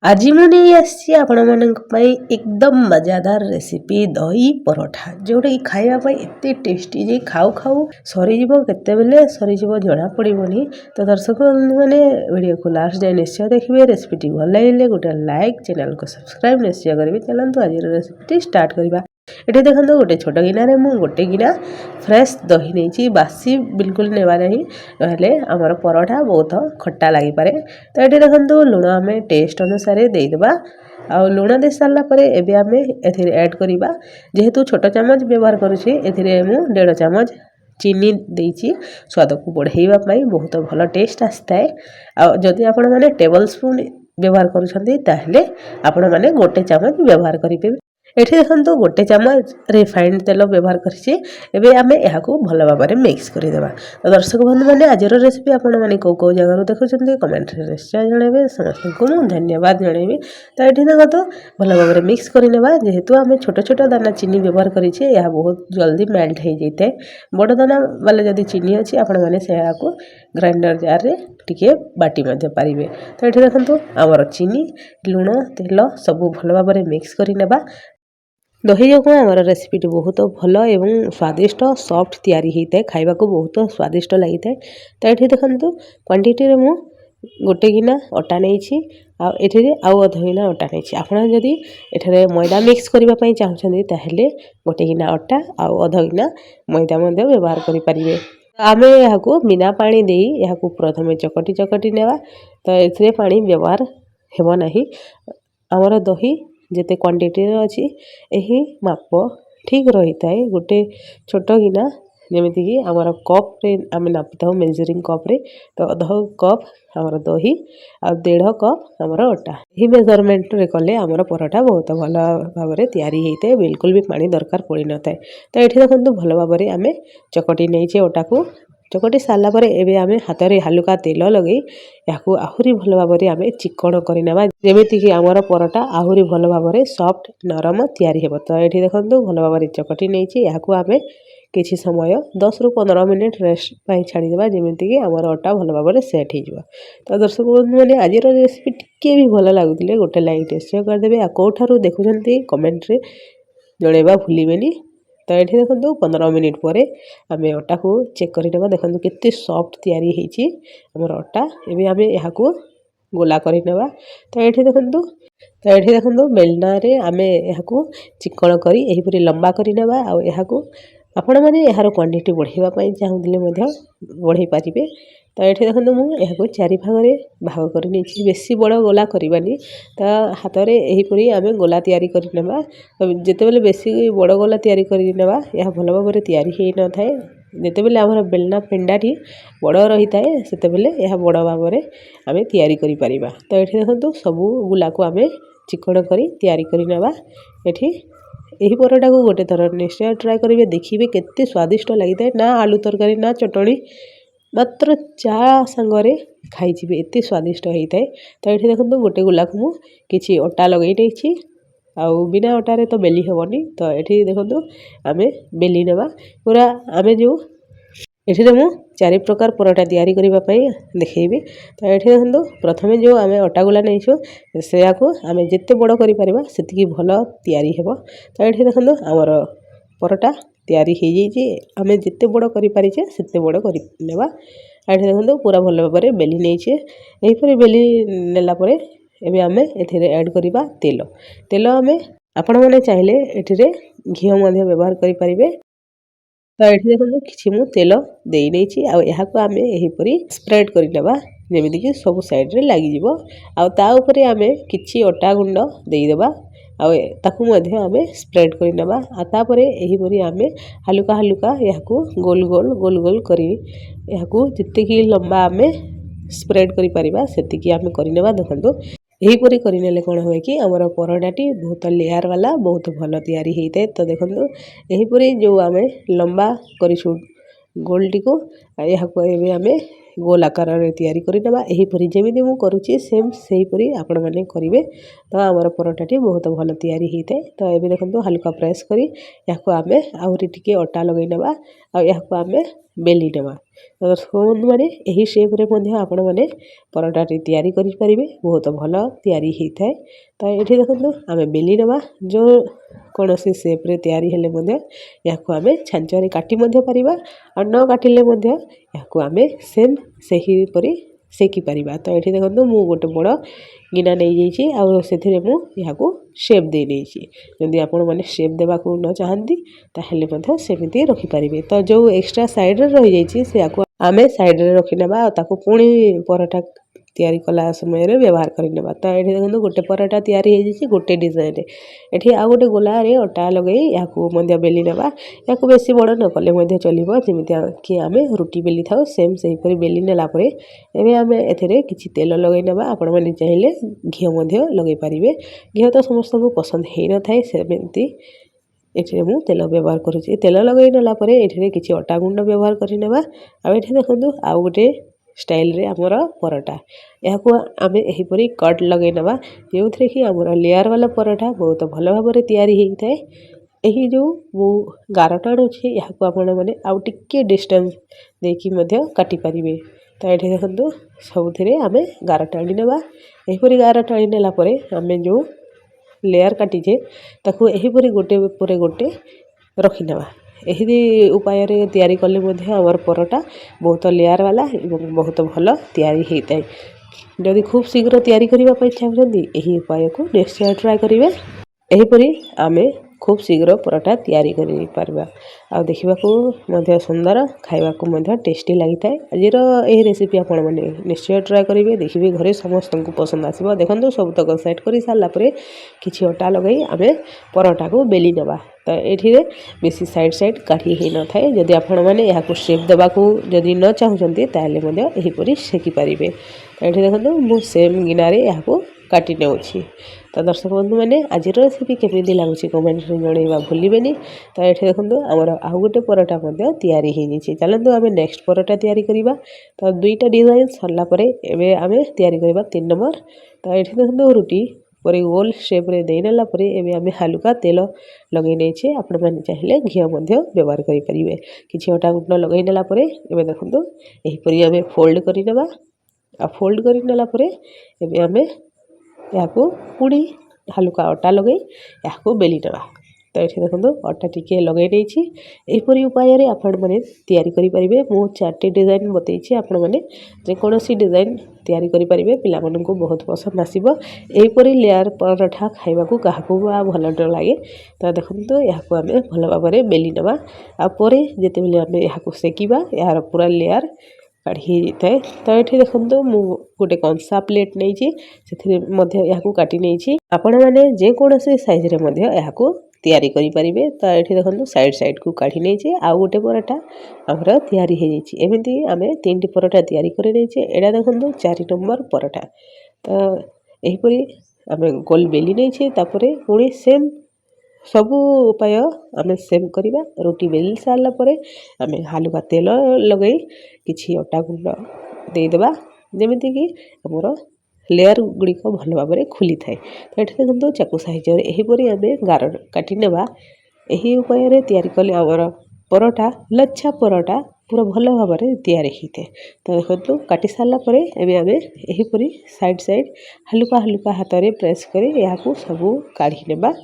आज मुझे आसी आपण एकदम मजादार रेसिपी दही परोठा जोटा कि खावाई एत टेस्टी जे खाऊ खाऊ सरीज के सरीज जना पड़ोनी। तो दर्शक मैंने वीडियो को लास्ट जाए निश्चय देखिए। रेसिपी भल लगे गोटे लाइक चैनल को सब्सक्राइब निश्चय करेंगे। चलते आज रेसिपी स्टार्ट करवा। ये देखो गोटे छोट गिनारे मु गोटे गिना फ्रेश दही नहीं बासी बिल्कुल नेवा नहीं ना आमर परोठा बहुत खट्टा लगी पारे। तो ये देखो लुण आम टेस्ट अनुसार देदेबा आ लुण दे सारापर एबे आम एड करवा। जेहेतु छोट चामच व्यवहार करुँचे ए 1.5 चामच चीनी देइछि स्वाद को बढ़ाई बहुत भल टेस्ट आसता है। जदि आपण माने टेबल स्पून व्यवहार करुछंती ताहले आपण माने गोटे चामच व्यवहार करिबे। एठी देखंतु गोटे चामच रिफाइंड तेल व्यवहार करिछि। एबे आमे एहाकू भल भाबरे मिक्स करि देबा। तो दर्शक बंधु माने आजर रेसिपी आपण माने को जगह देखुछंती कमेंट रे निश्चय जणेबे। समस्त को धन्यवाद जणेबी। तो एठी देखंतु भल भाबरे मिक्स करि नेबा। जेहेतु आमे छोट छोट दाना चीनी व्यवहार करिछि यह बहुत जल्दी मेल्ट हो जाए। बड़ दाना वाले जदि चीनी अछि आपण माने सेहाकू ग्राइंडर जार रे टिके बाटी मध्य पारिबे। तो एठी देखंतु हमर चीनी लुण तेल सब भल भाबरे मिक्स करि नेबा। दही जो आमर रेसिपी बहुत भल एवं स्वादिष्ट सॉफ्ट तैयारी होता है खाइबा को बहुत स्वादिष्ट लगी है। तो ये देखो क्वांटिटी रे मु गोटे गिना अटा नहीं आउ अध गिना अटा नहीं। आपड़ जदि एठारे मैदा मिक्स करने चाहते ताहले गोटे गिना अटा आउ अध गिना मैदा व्यवहार करें। आम यहाँ बिना पानी दे यहाँ प्रथम चकटी चकटी नेवा। तो ये पानी व्यवहार हेब नहीं। आमर दही जिते क्वांटिटी अच्छी यही माप ठीक रही है। गोटे छोट गिना जमीती कि आमर कप रे आम नापी था मेजरिंग कप रे। तो अध कप आमर दही आ 1.5 कप आमर अटा यही मेजरमेंट रे कले आमर परोठा बहुत भल भाव तैयारी होता है। बिल्कुल भी पानी दरकार पड़ न था। तो ये देखो भल भाव आम चकटी नहीं अटा को चकटी सारापर एवं आम हाथ में हालुका तेल लगे यहाँ आहरी भल भाव आम चिकण करवा जमीती कि आमर परोठा आहरी भल भाव सॉफ्ट नरम तैयारी हेब। तो ये देखो भल भाव चकटी नहीं यहाँ आम किसी समय 10 ରୁ 15 मिनिट रेस्ट पाई छाड़ीदेवा जमीती कि आमर अटा भल भाव सेट हो। तो दर्शक बंधु मैंने आज रेसिपी टिके भी भल लगुले गोटे लाइक निश्चय करदे। आ कौठार देखुं कमेंट रे जनइबा भूलें। तो ये देखो 15 मिनिट पर आम अटा को चेक करवा। देखो केते सॉफ्ट तैयारी होती आमर अटा। एवं आम यहाँ गोला करवा। तो ये देखो बेलना रे आम यहाँ चिकण करी एहीपरि लंबा करवा। आ आपण मैंने यार क्वांटिटी बढ़ाई चाहूले बढ़ाई पारे। तो ये देखो मुझे चारि भाग भाग कर बेसी बड़ गोला करवानी। तो हाथ में यहीपरि आम गोला तैयारी करवा। जिते बेले बेसी बड़ गोला तैयारी करवा यह भल भाव तैयारी हो न थाए। जिते बेले आमर बेलना पेंडाटी बड़ रही थाए सेते बेले यह बड़ भाव आम तैयारी करि परिबा। तो ये देखो सबू गुला को आम चिकण करी तैयारी करवा। एठी यही परोठा को गोटे थर निश्चय ट्राए करेंगे। देखिए केते स्वादिष्ट लगी था ना आलू तरकारी ना चटणी मात्र चा सांगरे खाई एत स्वादिष्ट होता है। तो ये देखो गोटे गुला को मुझे अटा लगे नहीं आउ बिना अटारे तो बेली हेबनी। तो ये देखो आम बेली नेबा पूरा आम जो ये मु 4 प्रकार परोठा तैयारी करने देखी। तो ये देखो प्रथम जो आम अटा गुला नहीं से आम जिते बड़ कर से भल तैयारी हेब। तो ये देखो आमर परोठा तैयारी हो जाइए। आम जिते बड़ करें से बड़ करवा। ये देखो पूरा भल भाव बेली नहीं यहीपर बेली नेलापर एवं आम एड करवा तेल। तेल आम आपण मैंने चाहिए ये घी व्यवहार करें। तो ये देखो कि मु तेल दे नहीं आम यहीपरि स्प्रेड करवा जमीती कि सब साइड रे लगी आउे आम कि अटा गुंड देदेबा आम स्प्रेड करवा। तापर यहीपरि आम हालुका हालुका यहाँ गोल गोल गोल गोल कर जिते कि लंबा आम स्प्रेड करें से आम करवा। देखो यहीपरि करने कौन हुए कि आमर परोठाटी बहुत लेयर वाला बहुत भल तैयारी होता है। तो देखो यहीपरि जो आम लंबा करूँ गोलटी को यहाँ आम गोल आकार तैयारी करवा। यहीपरि जमी मुझे करुँची सेम से आपण मैंने करेंगे। तो आमर परोठाटी बहुत भल तैयारी होता है। तो ये देखो हल्का प्रेस करी यहाँ आम आहरी टिके अटा लगे नेबा यहाँ आम बेली नेबा। दर्शक बंधु मैंने यही शेप्रे आपण मैंने परोटाटी तैयारी करें बहुत भल तैयारी होता है। तो ये देखो आम बेली नवा जो कौन सी सेप्रे तैयारी हेले या आम छांचरे काटी पार और न काटिले आम सेम से हीपरी सेकी पार। तो ये देखो मु गोटे बड़ गिना नहीं जाइए मुझे शेप दे नहीं जदि आपण मैंने शेप देवाक न चाहती ताहले सेमती रखिपारे। तो जो एक्स्ट्रा साइड रही जाइए आमे साइड रे रखी नेबा ताको पुणी परोठा तैयारी कला समय रे व्यवहार करि नेबा। तो एठी देखो गोटे परोठा तैयारी हे जिछि गोटे डिजाइन रे। एठी आ गोटे गोला रे अटा लगई याकू मध्य बेली नेबा याकू बेसी बड़ न कले मध्य चलिबो जेमिति कि आमे रोटी बेली थाउ सेम सही परि बेली नेला परे एबे आमे एथिरे किछि तेल लगई नेबा। आपण माने चाहिले घियो मध्य लगई पारिबे। घियो तो समस्त को पसंद हे न थाए सेमिति एठे मु तेल व्यवहार करुछि। तेल लगई नेला परे एठे किछि अटा गुंड व्यवहार करि नेबा। आ एठे देखंतु आ गोटे स्टाइल रे हमर परोठा याकू आमे एही परि कट लगई नेबा जेउथरे कि हमर लेयर वाला परोठा बहुत भल भाबरे तैयारी हेइ थाए। एही जो मु गार टाणु छी याकू आपण माने आउ टिके डिस्टेंस देकी मध्य काटि परिबे। तो एठे देखंतु सबुथिरे आमे गार टाणी नेबा। एही परि गार टाणी नेला परे आमे जो लेयर काटिजे ताकू एहीपरि गोटे परे गोटे रखी नेबा। एही उपाय रे तैयारी कले मध्ये हमर परोठा बहुत लेयर वाला एवं बहुत भल तैयारी हेइ थाए। जदि खूब शीघ्र तैयारी करबा पई चाहछन्ती एही उपाय को निश्चय ट्राई करिवे। एहीपरि आमे खूब शीघ्र परोठा तैयारी करि पारबा आ देखिबा को मध्ये सुंदर खाइबा को मध्ये टेस्टी लागि थाए। आजिर एही रेसिपी आपण माने निश्चय ट्राई करिवे देखिबे घरे समस्त को पसंद आसीबो। देखंतु सब तक सेट करि साला परे किछि अटा लगई आमे परोठा को बेली नेबा। तो एठी रे बेसी साइड साइड काठी हे न थाए। जदि आपण माने या को शेप देबा को जदि न चाहछन्ती ताले मध्ये एही परि सेकी पारिबे। तो एठी देखंतु मु सेम गिनारे या को काटी नेउछि। तो दर्शक बंधु मैंने आज रेसिपी केमिति लागुछि कमेंट रे जणैबा भूलिबेनी। तो एठी देखंतु हमर आउ गोटे परोठा मध्ये तैयारी हे जिछि। चलंतु आमे नेक्स्ट परोठा तैयारी करिबा। तो दुईटा डिजाइन सरला परे एबे आमे तैयारी करिबा 3 नंबर। तो एठी देखंतु रुटी परे गोल शेप रे देइ नेला परे एबे आमे हल्का तेल लगै नै छै। आपण माने चाहिले घियो मध्ये व्यवहार करि परिबे। किछि अटा गुंड लगै नेला परे एबे देखंतु एही परि आमे फोल्ड करि नेबा। आ फोल्ड करि नेला परे एबे आमे याकू पुणी हल्का अटा लगई याकू बेली नेबा। तो ये देखो अटा टिके लगे नहीं यहीपरी उपाय आपण मैंने तैयारी करें। मु 4टी डिजाइन बतई आपण मैंने जेकोसी डिजाइन तैयारी करें पिला को बहुत पसंद आसो। यहीपरी लेयर परोठा खाइबा को क्या भल लगे। तो देखो यहाँ आम भल भाव में बेली नेबा आपर जिते आम यहाँ सेकिबा यार पूरा लेयर काढ़ी जाए। तो ये देखो मु गोटे कंसा प्लेट नहीं यहाँ काटी नहीं आपण मैंने जेकोसी साइज यहाँ तैयारी करें। तो ये देखो साइड साइड को काढ़ी नहीं आउ गोटे परोठा आमर तैयारी हो जाए। एमती आम 3टी परोठा तैयारी कर एटा देखो 4 नंबर परोठा। तो यहीपरी आम गोल बेली नहीं पुणी सेम सबू उपाय आम सेम करवा। रोटी बेली सारा परे आम हल्का तेल लगई किछि अटा गुंड देदेबा जेमिति कि हमर लेयर गुड़िक भल भाव में खुली थाए। तो ये देखो चाकू साइजर यहीपरी आम गार काटी नेबा। यही उपाय रे तैयारी कले आमर परोठा लच्छा परोठा पूरा भल भाव में तैयारी होता है। तो देखो काटी सारा परे एबे आम यहीपरी साइड साइड हल्का हल्का हाथ में प्रेस कर यहाँ सबू काढ़ी नेबा।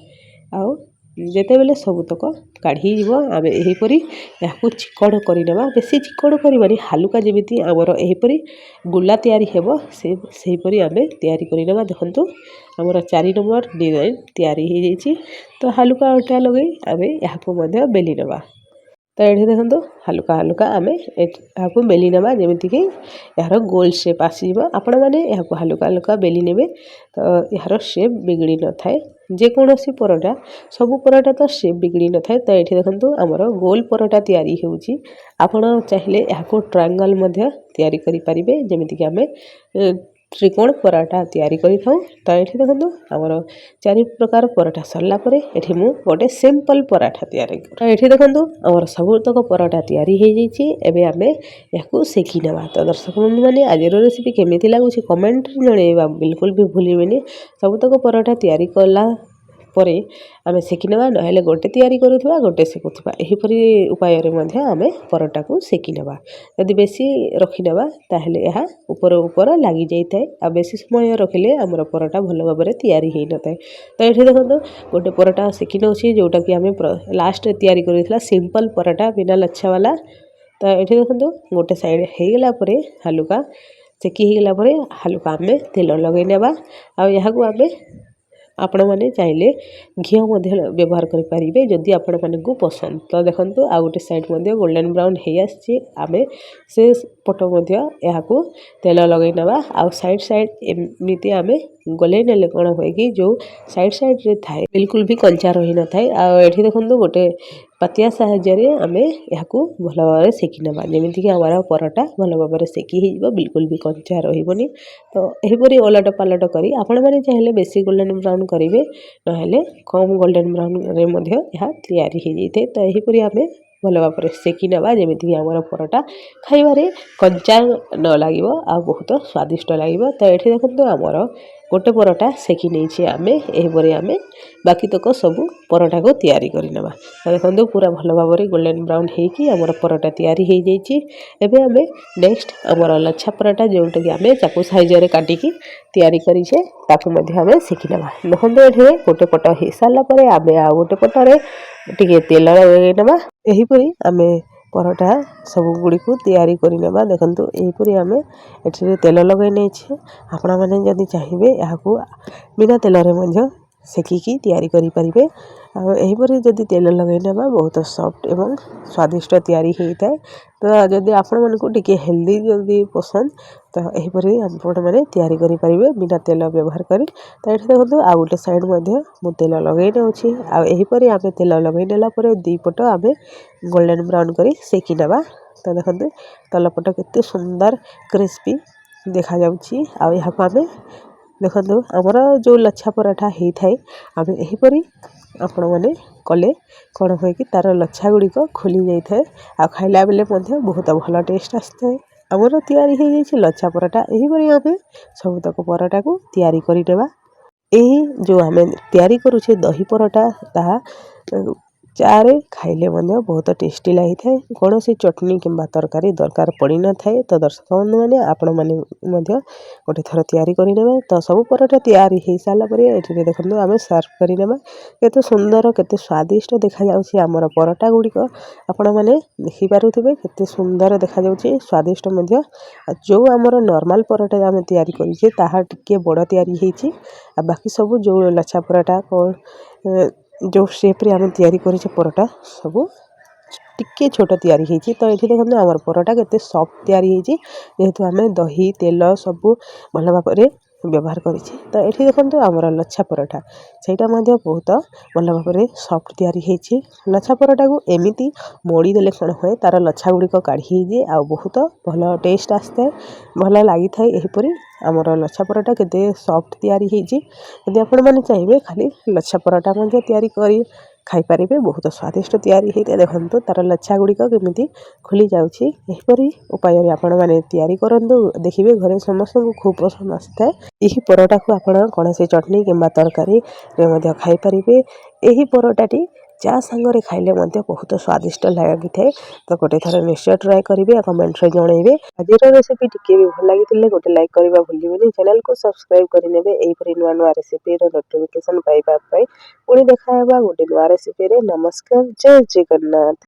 आउ जिते बेले सबुतक काढ़ी आम यहीपरी यहाँ चिकड़ करनेबा। बेसी चिकड़ करवानी हल्का जमीती आमर यहीपरी गुला तैयारी हेबो सेहीपरी आम तैयारी करनेबा। देखंतु आमर 4 नंबर डिजाइन तैयारी हो जाइए। तो हल्का अटा लगे आम यहाँ बेली नेबा। तो ये देखो हल्का हल्का आम यहाँ बेली नेबा जमीती कि यार गोल शेप आसीब। आपण मैंने यहाँ हल्का हल्का बेली नेबे। तो यार शेप बिगड़ी न थाए जेकोसी परोठा सबू परोठा तो शेप बिगड़ी न थाए। तो ये देखो आमर गोल परोठा तैयारी होउची। आपण चाहिए यहाँ ट्रायंगल मध्य तैयारी करि परिबे जेमिति कि आम त्रिकोण पराठा तैयारी करि थाउ। तो ये देखो आमर 4 प्रकार पराठा सरला परे एठी मु गोटे सिंपल पराठा तैयारी कर। तो ये देखो आमर सबुतक पराठा तैयारी हो जाइए। एबे आमे याकू सेकी नेबा। तो दर्शक बंधु माने आज रेसिपी केमिति लागुछि कमेंट जणैबा बिल्कुल भी भूलिबेनी। सबुतक पराठा तैयारी कला ପରେ ଆମେ ସେକି ନେବା, ନହେଲେ ଗୋଟେ ତିଆରି କରୁଥିବା ଗୋଟେ ସେକୁଥିବା। ଏହିପରି ଉପାୟରେ ମଧ୍ୟ ଆମେ ପରଟାକୁ ସେକି ନେବା। ଯଦି ବେଶୀ ରଖିନେବା ତାହେଲେ ଏହା ଉପର ଲାଗିଯାଇଥାଏ, ଆଉ ବେଶୀ ସମୟ ରଖିଲେ ଆମର ପରଟା ଭଲ ଭାବରେ ତିଆରି ହୋଇନଥାଏ। ତ ଏଠି ଦେଖନ୍ତୁ ଗୋଟେ ପରଟା ସେକି ନେଉଛି, ଯେଉଁଟାକି ଆମେ ଲାଷ୍ଟରେ ତିଆରି କରିଥିଲା ସିମ୍ପଲ୍ ପରଟା ବିନା ଲଚ୍ଛାବାଲା। ତ ଏଠି ଦେଖନ୍ତୁ ଗୋଟେ ସାଇଡ଼୍ ହେଇଗଲା ପରେ ହାଲୁକା ସେକି ହେଇଗଲା ପରେ ହାଲୁକା ଆମେ ତେଲ ଲଗାଇ ନେବା। ଆଉ ଏହାକୁ ଆମେ ଆପଣମାନେ ଚାହିଁଲେ ଘିଅ ମଧ୍ୟ ବ୍ୟବହାର କରିପାରିବେ ଯଦି ଆପଣମାନଙ୍କୁ ପସନ୍ଦ। ତ ଦେଖନ୍ତୁ ଆଉ ଗୋଟେ ସାଇଡ଼୍ ମଧ୍ୟ ଗୋଲ୍ଡେନ୍ ବ୍ରାଉନ୍ ହେଇ ଆସିଛି, ଆମେ ସେ ପଟ ମଧ୍ୟ ଏହାକୁ ତେଲ ଲଗାଇ ନେବା। ଆଉ ସାଇଡ଼୍ ଏମିତି ଆମେ ଗଲେଇ ନେଲେ କ'ଣ ହୁଏ କି ଯେଉଁ ସାଇଡ଼୍ରେ ଥାଏ ବିଲକୁଲ ବି କଞ୍ଚା ରହିନଥାଏ। ଆଉ ଏଠି ଦେଖନ୍ତୁ ଗୋଟେ ପାତିଆ ସାହାଯ୍ୟରେ ଆମେ ଏହାକୁ ଭଲ ଭାବରେ ସେକି ନେବା, ଯେମିତିକି ଆମର ପରଟା ଭଲ ଭାବରେ ସେକି ହେଇଯିବ, ବିଲକୁଲ ବି କଞ୍ଚା ରହିବନି। ତ ଏହିପରି ଓଲଟ ପାଲଟ କରି ଆପଣମାନେ ଚାହିଁଲେ ବେଶୀ ଗୋଲ୍ଡେନ୍ ବ୍ରାଉନ୍ କରିବେ, ନହେଲେ କମ୍ ଗୋଲ୍ଡେନ୍ ବ୍ରାଉନ୍ରେ ମଧ୍ୟ ଏହା ତିଆରି ହୋଇଯାଇଥାଏ। ତ ଏହିପରି ଆମେ ଭଲ ଭାବରେ ସେକି ନେବା, ଯେମିତିକି ଆମର ପରଟା ଖାଇବାରେ କଞ୍ଚା ନ ଲାଗିବ ଆଉ ବହୁତ ସ୍ୱାଦିଷ୍ଟ ଲାଗିବ। ତ ଏଠି ଦେଖନ୍ତୁ ଆମର ଗୋଟେ ପରଟା ସେକି ନେଇଛି ଆମେ, ଏହିପରି ଆମେ ବାକିତକ ସବୁ ପରଟାକୁ ତିଆରି କରିନେବା। ତ ଦେଖନ୍ତୁ ପୁରା ଭଲ ଭାବରେ ଗୋଲ୍ଡେନ୍ ବ୍ରାଉନ୍ ହେଇକି ଆମର ପରଟା ତିଆରି ହେଇଯାଇଛି। ଏବେ ଆମେ ନେକ୍ସଟ ଆମର ଲଚ୍ଛା ପରଟା ଯେଉଁଟାକି ଆମେ ଚାକୁ ସାଇଜରେ କାଟିକି ତିଆରି କରିଛେ ତାକୁ ମଧ୍ୟ ଆମେ ସେକି ନେବା। ଦେଖନ୍ତୁ ଏଠି ଗୋଟେ ପଟ ହେଇସାରିଲା ପରେ ଆମେ ଆଉ ଗୋଟେ ପଟରେ ଟିକେ ତେଲ ଲଗାଇ ନେବା। ଏହିପରି ଆମେ ପରଟା ସବୁ ଗୁଡ଼ିକୁ ତିଆରି କରିନେବା। ଦେଖନ୍ତୁ ଏହିପରି ଆମେ ଏଠିରେ ତେଲ ଲଗାଇ ନେଇଛେ, ଆପଣମାନେ ଯଦି ଚାହିଁବେ ଏହାକୁ ବିନା ତେଲରେ ମଧ୍ୟ ସେକିକି ତିଆରି କରିପାରିବେ। ଆଉ ଏହିପରି ଯଦି ତେଲ ଲଗାଇ ନେବା ବହୁତ ସଫ୍ଟ ଏବଂ ସ୍ୱାଦିଷ୍ଟ ତିଆରି ହୋଇଥାଏ। ତ ଯଦି ଆପଣମାନଙ୍କୁ ଟିକେ ହେଲ୍ଦି ଯଦି ପସନ୍ଦ ତ ଏହିପରି ଆପଣମାନେ ତିଆରି କରିପାରିବେ ବିନା ତେଲ ବ୍ୟବହାର କରି। ତ ଏଠି ଦେଖନ୍ତୁ ଆଉ ଗୋଟେ ସାଇଡ଼୍ ମଧ୍ୟ ମୁଁ ତେଲ ଲଗାଇ ନେଉଛି। ଆଉ ଏହିପରି ଆମେ ତେଲ ଲଗାଇ ନେଲା ପରେ ଦୁଇ ପଟ ଆମେ ଗୋଲ୍ଡେନ୍ ବ୍ରାଉନ୍ କରି ସେକି ନେବା। ତ ଦେଖନ୍ତୁ ତଳପଟ କେତେ ସୁନ୍ଦର କ୍ରିସ୍ପି ଦେଖାଯାଉଛି। ଆଉ ଏହାକୁ ଆମେ ଦେଖନ୍ତୁ ଆମର ଯେଉଁ ଲଚ୍ଛା ପରଠା ହେଇଥାଏ, ଆମେ ଏହିପରି ଆପଣମାନେ କଲେ କ'ଣ ହୁଏ କି ତା'ର ଲଚ୍ଛା ଗୁଡ଼ିକ ଖୋଲି ଯାଇଥାଏ, ଆଉ ଖାଇଲା ବେଳେ ମଧ୍ୟ ବହୁତ ଭଲ ଟେଷ୍ଟ ଆସିଥାଏ। ଆମର ତିଆରି ହେଇଯାଇଛି ଲଚ୍ଛା ପରଟା। ଏହିପରି ଆମେ ସବୁତକ ପରଟାକୁ ତିଆରି କରିନେବା। ଏହି ଯେଉଁ ଆମେ ତିଆରି କରୁଛେ ଦହି ପରଟା, ତାହା ଚାରେ ଖାଇଲେ ମଧ୍ୟ ବହୁତ ଟେଷ୍ଟି ଲାଗିଥାଏ। କୌଣସି ଚଟଣି କିମ୍ବା ତରକାରୀ ଦରକାର ପଡ଼ିନଥାଏ। ତ ଦର୍ଶକ ବନ୍ଧୁମାନେ ଆପଣମାନେ ମଧ୍ୟ ଗୋଟେ ଥର ତିଆରି କରିନେବେ। ତ ସବୁ ପରଟା ତିଆରି ହେଇସାରିଲା ପରେ ଏଠିରେ ଦେଖନ୍ତୁ ଆମେ ସର୍ଭ କରିନେବା। କେତେ ସୁନ୍ଦର କେତେ ସ୍ୱାଦିଷ୍ଟ ଦେଖାଯାଉଛି ଆମର ପରଟା ଗୁଡ଼ିକ, ଆପଣମାନେ ଦେଖିପାରୁଥିବେ କେତେ ସୁନ୍ଦର ଦେଖାଯାଉଛି, ସ୍ୱାଦିଷ୍ଟ ମଧ୍ୟ। ଆଉ ଯେଉଁ ଆମର ନର୍ମାଲ ପରଟା ଆମେ ତିଆରି କରିଛେ ତାହା ଟିକେ ବଡ଼ ତିଆରି ହେଇଛି, ଆଉ ବାକି ସବୁ ଯେଉଁ ଲଚ୍ଛା ପରଟା ଯେଉଁ ସେପ୍ରେ ଆମେ ତିଆରି କରିଛେ ପରଟା ସବୁ ଟିକେ ଛୋଟ ତିଆରି ହେଇଛି। ତ ଏଠି ଦେଖନ୍ତୁ ଆମର ପରଟା କେତେ ସଫ୍ଟ ତିଆରି ହେଇଛି, ଯେହେତୁ ଆମେ ଦହି ତେଲ ସବୁ ଭଲ ଭାବରେ ବ୍ୟବହାର କରିଛେ। ତ ଏଠି ଦେଖନ୍ତୁ ଆମର ଲଚ୍ଛା ପରଟା ସେଇଟା ମଧ୍ୟ ବହୁତ ଭଲ ଭାବରେ ସଫ୍ଟ ତିଆରି ହେଇଛି। ଲଚ୍ଛା ପରଟାକୁ ଏମିତି ମୋଡ଼ି ଦେଲେ କ'ଣ ହୁଏ, ତା'ର ଲଚ୍ଛା ଗୁଡ଼ିକ କାଢ଼ି ହେଇଯାଏ ଆଉ ବହୁତ ଭଲ ଟେଷ୍ଟ ଆସିଥାଏ, ଭଲ ଲାଗିଥାଏ। ଏହିପରି ଆମର ଲଚ୍ଛା ପରଟା କେତେ ସଫ୍ଟ ତିଆରି ହେଇଛି। ଯଦି ଆପଣମାନେ ଚାହିଁବେ ଖାଲି ଲଚ୍ଛା ପରଟା ମଧ୍ୟ ତିଆରି କରି ଖାଇପାରିବେ, ବହୁତ ସ୍ୱାଦିଷ୍ଟ ତିଆରି ହେଇଥାଏ। ଦେଖନ୍ତୁ ତା'ର ଲଚ୍ଛା ଗୁଡ଼ିକ କେମିତି ଖୋଲି ଯାଉଛି। ଏହିପରି ଉପାୟରେ ଆପଣମାନେ ତିଆରି କରନ୍ତୁ, ଦେଖିବେ ଘରେ ସମସ୍ତଙ୍କୁ ଖୁବ୍ ପସନ୍ଦ ଆସିଥାଏ। ଏହି ପରଟାକୁ ଆପଣ କୌଣସି ଚଟଣି କିମ୍ବା ତରକାରୀରେ ମଧ୍ୟ ଖାଇପାରିବେ। ଏହି ପରଟାଟି ଚା ସାଙ୍ଗରେ ଖାଇଲେ ମଧ୍ୟ ବହୁତ ସ୍ୱାଦିଷ୍ଟ ଲାଗିଥାଏ। ତ ଗୋଟେ ଥର ନିଶ୍ଚୟ ଟ୍ରାଏ କରିବେ ଆଉ କମେଣ୍ଟରେ ଜଣାଇବେ। ଆଜିର ରେସିପି ଟିକେ ବି ଭଲ ଲାଗିଥିଲେ ଗୋଟେ ଲାଇକ୍ କରିବା ଭୁଲିବେନି, ଚ୍ୟାନେଲକୁ ସବସ୍କ୍ରାଇବ୍ କରିନେବେ ଏହିପରି ନୂଆ ନୂଆ ରେସିପିର ନୋଟିଫିକେସନ୍ ପାଇବା ପାଇଁ। ପୁଣି ଦେଖା ହେବା ଗୋଟେ ନୂଆ ରେସିପିରେ। ନମସ୍କାର, ଜୟ ଜଗନ୍ନାଥ।